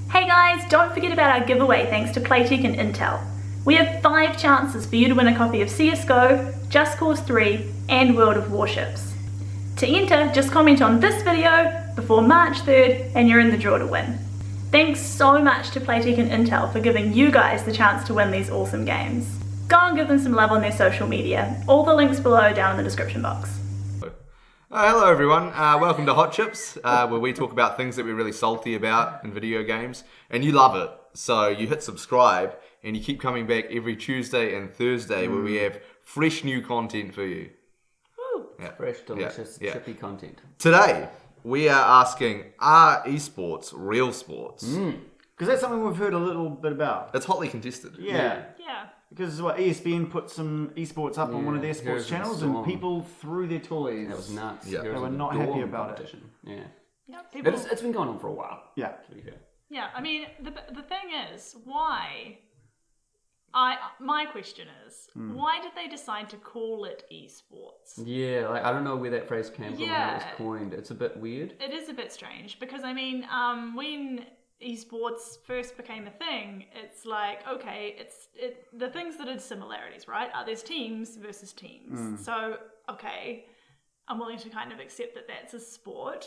Hey guys, don't forget about our giveaway thanks to Playtech and Intel. We have 5 chances for you to win a copy of CSGO, Just Cause 3 and World of Warships. To enter, just comment on this video before March 3rd and you're in the draw to win. Thanks so much to Playtech and Intel for giving you guys the chance to win these awesome games. Go and give them some love on their social media. All the links below down in the description box. Hello everyone, welcome to Hot Chips, where we talk about things that we're really salty about in video games, and you love it, so you hit subscribe, and you keep coming back every Tuesday and Thursday where we have fresh new content for you. Woo. Yeah. Fresh, delicious, chippy content. Today, we are asking, are esports real sports? Because that's something we've heard a little bit about. It's hotly contested. Yeah. Because ESPN put some esports up on one of their sports channels, and people threw their toys. That was nuts. Yeah. They were not happy about it. Yeah. People... It's been going on for a while. Yeah. Yeah, I mean, the thing is, why? My question is, why did they decide to call it esports? Yeah, like I don't know where that phrase came from when it was coined. It's a bit weird. It is a bit strange because I mean, when esports first became a thing, it's like, okay, the things that are similarities, right? There's teams versus teams. So, okay, I'm willing to kind of accept that that's a sport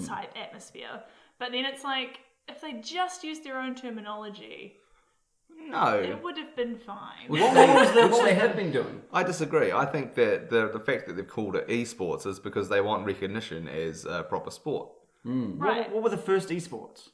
type atmosphere. But then it's like, if they just used their own terminology, no, it would have been fine. Which they have been doing. I disagree. I think that the fact that they've called it esports is because they want recognition as a proper sport. Right. What were the first esports?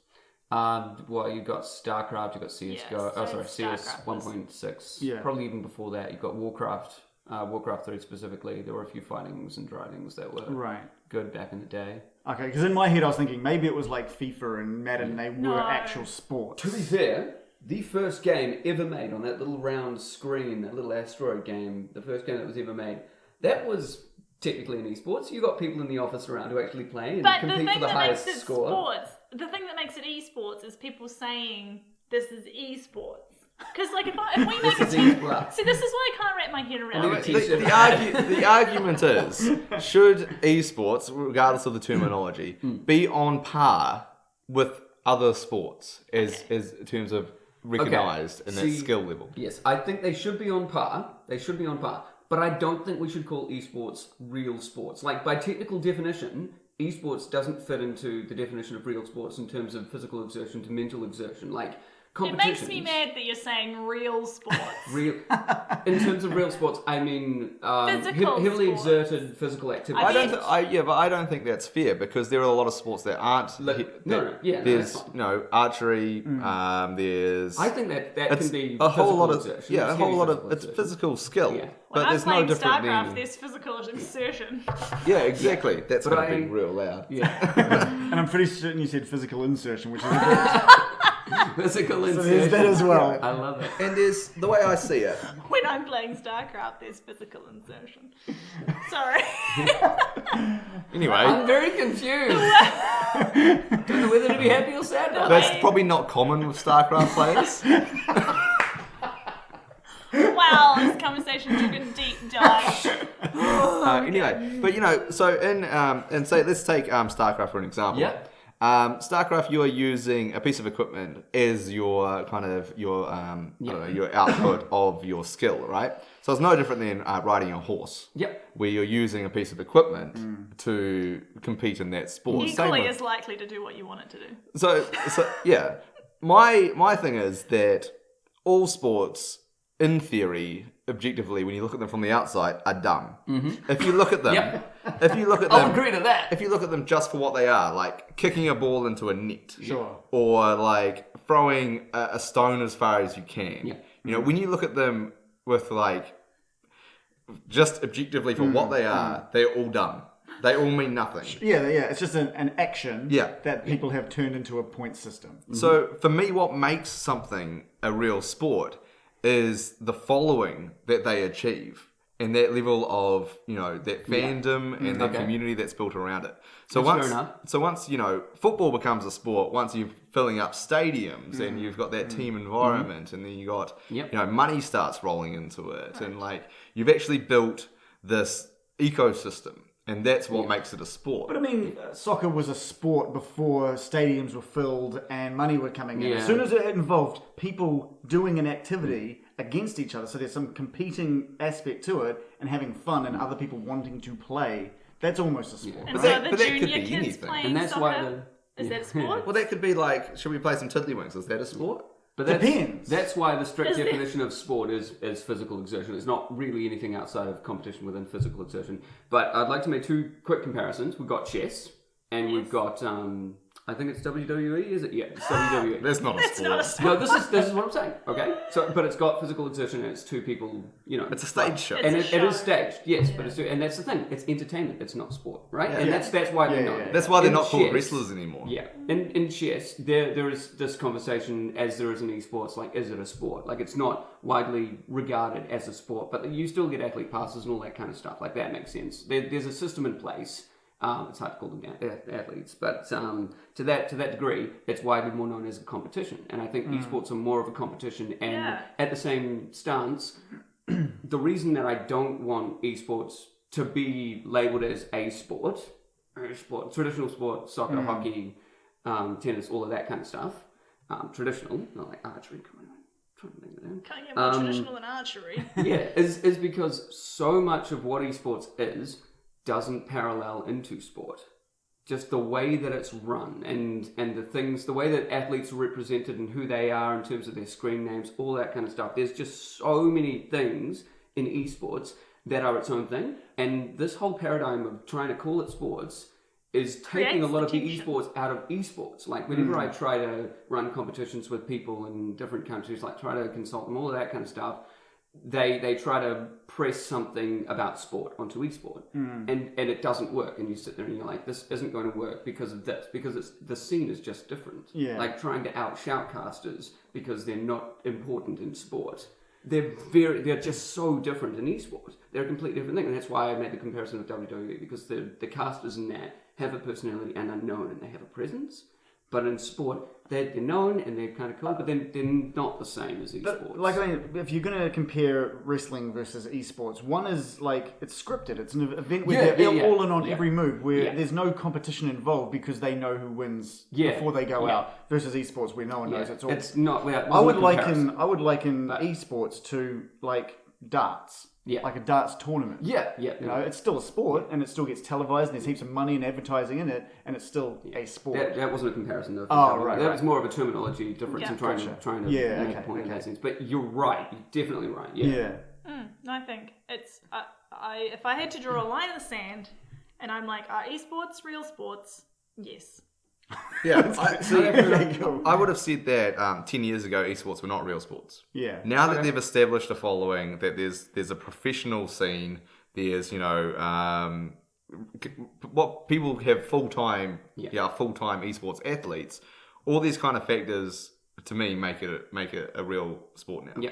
Well, you've got StarCraft, you've got CSGO, CS StarCraft 1.6. Yeah. Probably even before that, you've got Warcraft. Warcraft 3 specifically, there were a few fightings and drivings that were good back in the day. Okay, because in my head I was thinking maybe it was like FIFA and Madden, they were actual sports. To be fair, the first game ever made on that little round screen, that little asteroid game, the first game that was ever made, that was technically an esports. You got people in the office around who actually play and compete for the highest score. The thing that makes it esports is people saying this is esports. Because like if we make a team, see, this is why I can't wrap my head around it. The argument is, should esports, regardless of the terminology, be on par with other sports as in terms of recognised in that skill level? Yes, I think they should be on par. But I don't think we should call esports real sports. Like, by technical definition, esports doesn't fit into the definition of real sports in terms of physical exertion to mental exertion. Like, it makes me mad that you're saying real sports. In terms of real sports, I mean heavily exerted physical activity. I don't think that's fair because there are a lot of sports that aren't. There's archery. There's. I think that can be a whole lot of exertion. a whole lot of it's physical skill. Yeah. But there's no different. StarCraft, there's physical exertion. Yeah, exactly. That's going to be real loud. Yeah. And I'm pretty certain you said physical insertion, which is physical insertion. So there's that as well. I love it. And there's the way I see it. When I'm playing StarCraft, there's physical insertion. Sorry. Anyway, I'm very confused. Don't know whether to be happy or sad about that's that. probably not common with StarCraft players. Wow, this conversation took a deep dive. Anyway, but so and say let's take StarCraft for an example. Yeah. StarCraft, you are using a piece of equipment as your kind of your your output of your skill, right? So it's no different than riding a horse. Yep. Where you're using a piece of equipment to compete in that sport. Equally as likely to do what you want it to do. So yeah, my thing is that all sports, in theory, objectively, when you look at them from the outside, are dumb. Mm-hmm. If you look at them, I'll agree to that. If you look at them just for what they are, like kicking a ball into a net, Sure, or like throwing a stone as far as you can, when you look at them with like just objectively for what they are, they're all dumb. They all mean nothing. Yeah. It's just an action that people have turned into a point system. So for me, what makes something a real sport is the following that they achieve and that level of, that fandom and the community that's built around it. So once football becomes a sport, once you're filling up stadiums and you've got that team environment and then you got, money starts rolling into it and like you've actually built this ecosystem And that's what makes it a sport. But I mean, soccer was a sport before stadiums were filled and money were coming in. Yeah. As soon as it involved people doing an activity against each other, so there's some competing aspect to it and having fun and other people wanting to play, that's almost a sport. And But so that- the but that could junior be kids anything. playing And that's soccer, why is that a sport? Well, that could be like, should we play some tiddlywinks? Is that a sport? But Depends. That's why the strict Is there- definition of sport is physical exertion. It's not really anything outside of competition within physical exertion. But I'd like to make two quick comparisons. We've got chess, and we've got I think it's WWE. Is it? Yeah, it's WWE. That's not a It's sport. not a sport. No, this is what I'm saying. Okay, so but it's got physical exertion and it's two people. You know, It's a stage show. and It's it a is show. staged. Yes, but it's and that's the thing. It's entertainment. It's not sport, right? And Yeah. that's why they're Yeah, not. yeah, yeah. That's why they're In not called chess- wrestlers anymore. Yeah, in chess, there is this conversation, as there is in esports, like, is it a sport? Like, it's not widely regarded as a sport, but you still get athlete passes and all that kind of stuff. Like, that makes sense. There's a system in place. It's hard to call them athletes, but to that degree, it's widely more known as a competition. And I think esports are more of a competition. And Yeah. at the same stance, the reason that I don't want esports to be labelled as a sport, traditional sport, soccer, hockey, tennis, all of that kind of stuff, traditional, not like archery. Come on, trying to think of that. Can't get more traditional than archery. Yeah, is because so much of what esports is doesn't parallel into sport. Just the way that it's run and the way that athletes are represented and who they are in terms of their screen names, all that kind of stuff. There's just so many things in esports that are its own thing. And this whole paradigm of trying to call it sports is taking a Creates lot of the tension. esports out of esports. Like whenever I try to run competitions with people in different countries, like try to consult them, all of that kind of stuff, they try to press something about sport onto esport, and it doesn't work. And you sit there and you're like, this isn't going to work because of this, because the scene is just different. Yeah. Like trying to out shoutcasters because they're not important in sport. They're just so different in esports. They're a completely different thing, and that's why I made the comparison with WWE, because the casters in that have a personality and are known and they have a presence. But in sport, they're known and they're kind of cool, but then they're not the same as esports. But, like, I mean, if you're going to compare wrestling versus esports, one is like it's scripted. It's an event where they're all in on every move, where there's no competition involved because they know who wins before they go out. Versus esports, where no one knows. It's all. It's not. Well, it I would wasn't a liken esports to like darts. Yeah. Like a darts tournament. Yeah. You know, it's still a sport and it still gets televised and there's heaps of money and advertising in it and it's still a sport. That wasn't a comparison though. Oh, right, That right. was more of a terminology difference in trying to make a point in that sense. But you're right. You're definitely right. Yeah. I think it's if I had to draw a line in the sand, and I'm like, are esports real sports? Yes. Yeah, I would have said that 10 years ago, esports were not real sports. Yeah. Now that they've established a following, that there's a professional scene, there's what people have full-time esports athletes. All these kind of factors to me make it a real sport now. Yeah.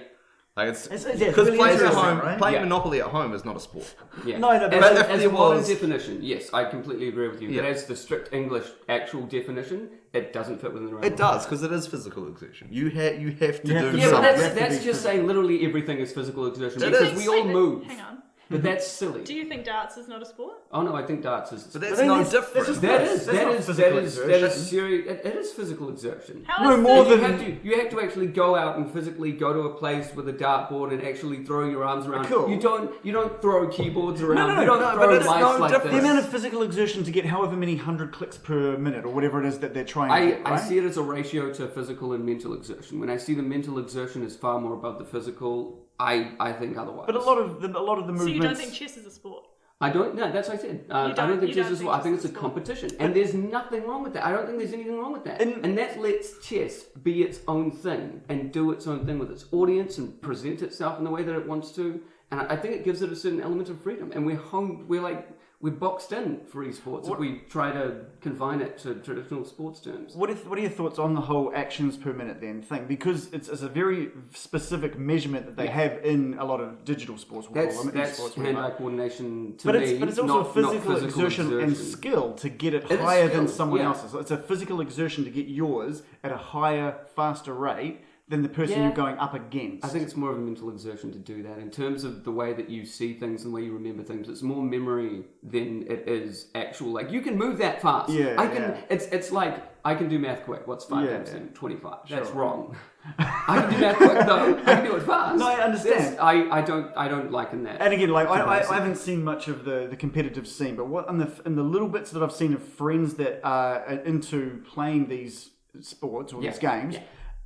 Like it's It's because really playing at interesting, home, right? playing Monopoly at home is not a sport. Yeah. No, but as if a there modern was- definition, yes, I completely agree with you. Yeah. But as the strict English actual definition, it doesn't fit within the realm. It does because it is physical exertion. You have to do Yeah, but something. You have that's to just be saying literally everything is physical exertion It because is. we all move. Hang on. But that's silly. Do you think darts is not a sport? Oh no, I think darts is. But that's then no that's- different. that's That That's is not that is physical that exertion. is serious. It is physical exertion. How No is more the- than- You have to actually go out and physically go to a place with a dartboard and actually throw your arms around. Cool. You don't throw keyboards around. no, you don't no, throw but it's lights no like different. The this. amount of physical exertion to get however many 100 clicks per minute or whatever it is that they're trying to get, I right? see it as a ratio to physical and mental exertion. When I see the mental exertion is far more above the physical, I think otherwise. But a lot of the movements... So you don't think chess is a sport? I don't. No, that's what I said. I don't- don't think you chess don't is. think I think chess it's a is sport? competition, and there's nothing wrong with that. I don't think there's anything wrong with that. And that lets chess be its own thing and do its own thing with its audience and present itself in the way that it wants to. And I think it gives it a certain element of freedom. And we're boxed in for esports if we try to confine it to traditional sports terms. What are your thoughts on the whole actions per minute then thing? Because it's a very specific measurement that they have in a lot of digital sports. We'll call them, That's esports, hand-eye whatever. coordination to But me. it's also not physical, physical exertion and skill to get it It is higher than skill, someone yeah. else's. It's a physical exertion to get yours at a higher, faster rate than the person Yeah. you're going up against. I think it's more of a mental exertion to do that. In terms of the way that you see things and the way you remember things, it's more memory than it is actual. Like, you can move that fast. Yeah, I can. yeah. It's like, I can do math quick. What's 5 Yeah, times 10? 25. Sure. That's wrong. I can do math quick though. I can do it fast. No, I understand. I don't liken that. And again, like I haven't seen much of the competitive scene, but what in the little bits that I've seen of friends that are into playing these sports or these games,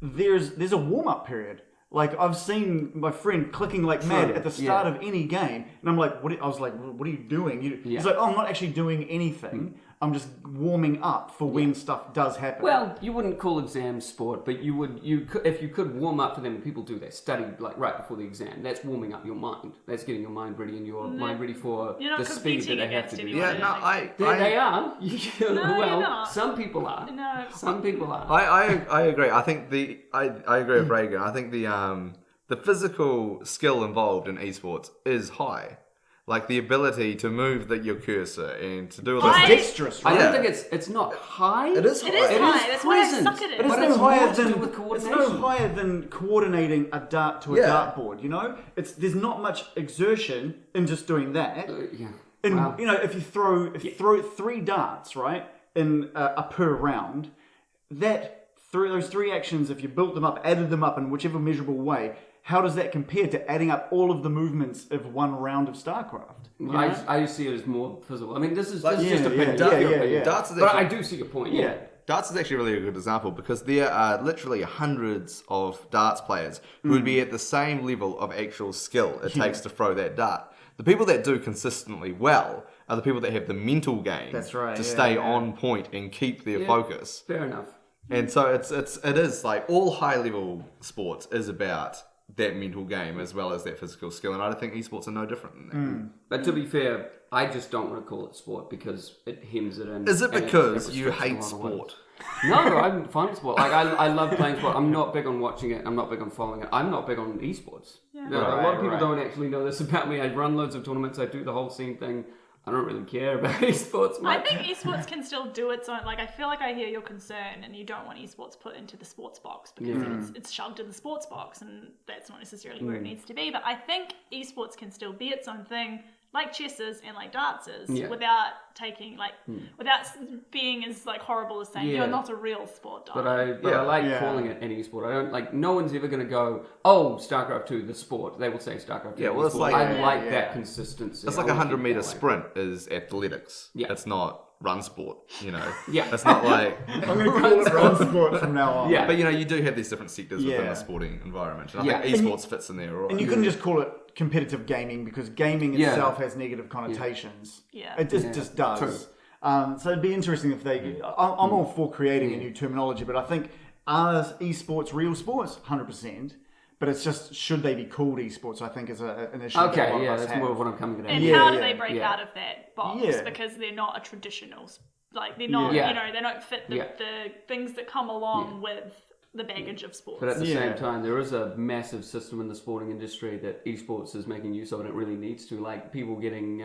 there's a warm up period. Like, I've seen my friend clicking like mad at the start of any game, and I'm like, I was like, what are you doing? He's like, oh, I'm not actually doing anything. I'm just warming up for when stuff does happen. Well, you wouldn't call exams sport, but you could, if you could warm up for them. People do that. Study like right before the exam. That's warming up your mind. That's getting your mind ready and your mind ready for You're not the speed that they have to do. anyone. Yeah, no, They are. No, well, you're not. some people are. No. Some people are. I agree. I think I agree with Reagan. I think the physical skill involved in esports is high. Like, the ability to move your cursor and to do all I- those dexterous, I right? don't think it's not high. It is high. It is It high. is That's why I present. suck at it. But it's But no it's higher more to than do with it's coordination. no higher than coordinating a dart to a Yeah. dartboard. You know, there's not much exertion in just doing that. Yeah. And Wow. you know, if you throw 3 darts right in per round, those 3 actions, if you built them up, added them up in whichever measurable way, how does that compare to adding up all of the movements of one round of StarCraft? You know? I see it as more physical. I mean, this is Like, just a yeah, big yeah. Darts is But I actually, do see your point. Yeah. darts is actually really a good example, because there are literally hundreds of darts players who would be at the same level of actual skill it takes to throw that dart. The people that do consistently well are the people that have the mental game That's right, to yeah, stay yeah. on point and keep their Yeah. focus. Fair enough. And so it is like, all high level sports is about that mental game as well as that physical skill, and I don't think esports are no different than that. But to be fair, I just don't want to call it sport because it hems it in. Is it and because it you restricts a hate lot of ways. sport? No, I'm fine with sport. Like, I love playing sport. I'm not big on watching it. I'm not big on following it. I'm not big on esports. Yeah. A lot of people Right. don't actually know this about me. I run loads of tournaments. I do the whole scene thing. I don't really care about esports I much. think esports can still do its own. Like, I feel like I hear your concern, and you don't want esports put into the sports box because it's shoved in the sports box, and that's not necessarily where it needs to be. But I think esports can still be its own thing, like chess is and like darts is, without taking without being as like horrible as saying you're not a real sport. But I like calling it an esport. I don't like. No one's ever going to go, oh, StarCraft 2, the sport. They will say StarCraft 2. Yeah, well, it's esport. like- I like Yeah. that consistency. It's I like a wanna keep 100-meter that way. sprint is athletics. Yeah. It's not run sport, you know. Yeah. It's not like... I'm going to call it run sport from now on. Yeah. But, you know, you do have these different sectors within Yeah. the sporting environment. And Yeah. I think esports fits in there, all right? And you couldn't just call it competitive gaming because gaming Yeah. itself has negative connotations. Yeah. It just does. True. So it'd be interesting if they... I'm all for creating a new terminology, but I think are esports real sports? 100%. But it's just, should they be called esports, I think is an issue. that a lot Okay, of yeah, us that's have. more of what I'm coming to. And Yeah, how do yeah, they break yeah. out of that box? Yeah. Because they're not a traditional, like they're not, Yeah. you know, they don't fit the, Yeah. the things that come along with the baggage of sports. But at the Yeah. same time, there is a massive system in the sporting industry that esports is making use of, and it really needs to. Like people getting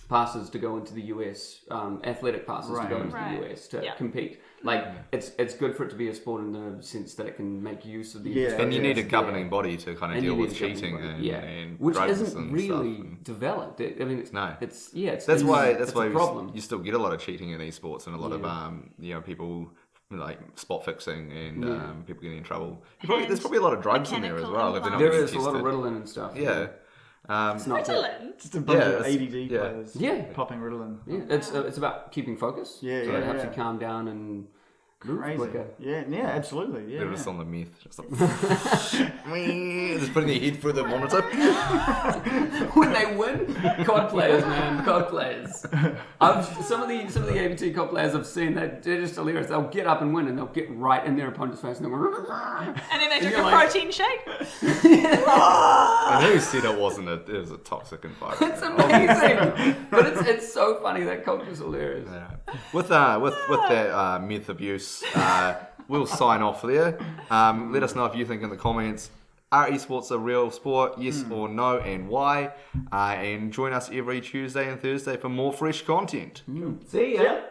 passes to go into the US, athletic passes to go into Right. the US to Yeah. compete. Like it's good for it to be a sport in the sense that it can make use of the Yeah. And you need a infrastructure governing there. body to kind of And deal you need with a governing cheating body. and which drugs isn't and really stuff. And developed. I mean, No. it's that's why it's a problem. you still get a lot of cheating in esports, and a lot of you know, people like spot fixing and people getting in trouble. There's probably a lot of drugs in there as well. If they're not There being is a lot of tested. Ritalin and stuff. Yeah. It's not good. Ritalin. Just a bunch Yeah, of it's- ADD yeah. players Yeah. popping Ritalin. Yeah, it's about keeping focus. Yeah, so yeah, it helps yeah. you calm down and move Crazy. quicker. Yeah, absolutely. Yeah, They're just on the meth. Just like, just putting their head through the monitor. When they win, COD players, man, COD players. Some of the AVT COD players I've seen, they're just hilarious. They'll get up and win, and they'll get right in their opponent's face, and they'll go, And then they drink you're a like- protein shake. And who said it wasn't it was a toxic environment? it's amazing. But it's so funny. That culture's hilarious. Yeah. With that meth abuse, we'll sign off there. Let us know if you think in the comments, are esports a real sport? Yes or no, and why? And join us every Tuesday and Thursday for more fresh content. See ya.